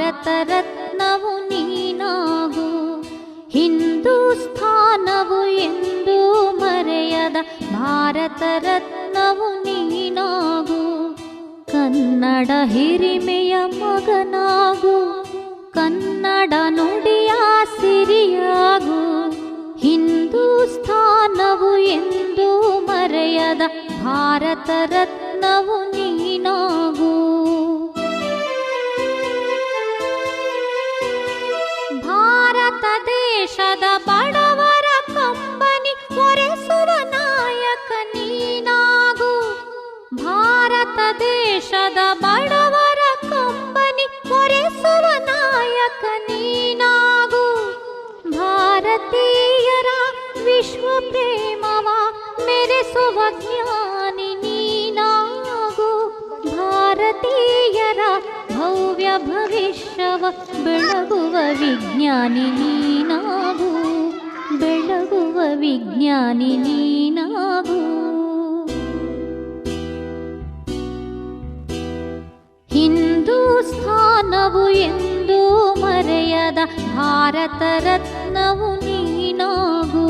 ಭಾರತ ರತ್ನವು ನೀನಾಗು. ಹಿಂದೂಸ್ಥಾನವು ಎಂದೂ ಮರೆಯದ ಭಾರತ ರತ್ನವು ನೀನಾಗು. ಕನ್ನಡ ಹಿರಿಮೆಯ ಮಗನಾಗು, ಕನ್ನಡ ನುಡಿಯ ಸಿರಿಯಾಗು. ಹಿಂದೂಸ್ಥಾನವು ಎಂದೂ ಮರೆಯದ ಭಾರತ ರತ್ನವು ನೀನಾಗು. ಭಾರತ ದೇಶದ ಬಡವರ ಕಂಬನಿ ಒರೆಸುವ ನಾಯಕ ನೀನಾಗು. ಭಾರತ ದೇಶದ ಬಡವರ ಕಂಬನಿ ಒರೆಸುವ ನಾಯಕ ನೀನಾಗು. ಭಾರತೀಯರ ವಿಶ್ವ ಪ್ರೇಮವ ಮೆರೆಸುವ ಜ್ಞಾನಿ ನೀನಾಗು. ಭಾರತೀಯರ ಭವ್ಯ ಭವಿಷ್ಯವ ಬೆಳಗುವ ವಿಜ್ಞಾನಿ ನೀನಾಗು. ಬೆಳಗುವ ವಿಜ್ಞಾನಿ ನೀನಾಗು. ಹಿಂದೂಸ್ಥಾನವು ಎಂದೂ ಮರೆಯದ ಭಾರತ ರತ್ನವು ನೀನಾಗು.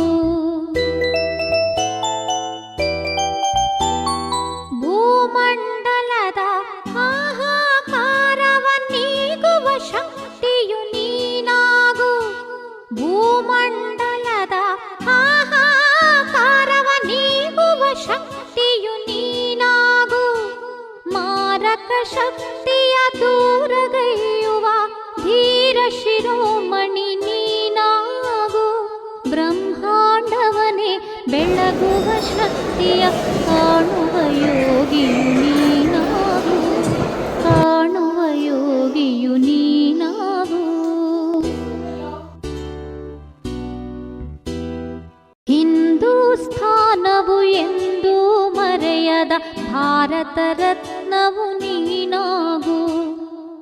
ಭೂಮಂಡಲದ ಹಾಹಾಕಾರವ ನೀಗುವ ಶಕ್ತಿಯು ನೀನಾಗು. ಭೂಮಂಡಲದ ಹಾಹಾಕಾರವ ನೀಗುವ ಶಕ್ತಿಯು ನೀನಾಗು. ಮಾರಕ ಶಕ್ತಿಯ ದೂರಗೈಯುವ ಧೀರ ಶಿರೋಮಣಿ ನೀನಾಗು. ಬ್ರಹ್ಮಾಂಡವನೇ ಬೆಳಗುವ ಶಕ್ತಿಯ ಕಾಣುವ ಯೋಗಿಯು ನೀನಾಗು. ಕಾಣುವ ಯೋಗಿಯು ನೀನಾಗು. ಹಿಂದೂಸ್ಥಾನವು ಎಂದೂ ಮರೆಯದ ಭಾರತ ರತ್ನವು ನೀನಾಗು.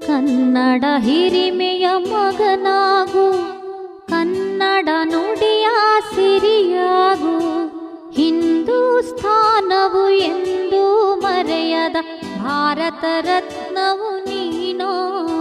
ಕನ್ನಡ ಹಿರಿಮೆಯ ಮಗನಾಗು, ಕನ್ನಡ ನುಡಿಯ ಸಿರಿಯಾಗು. ಹಿಂದೂಸ್ಥಾನವು ಎಂದೂ ಮರೆಯದ ಭಾರತ ರತ್ನವು ನೀನಾಗು.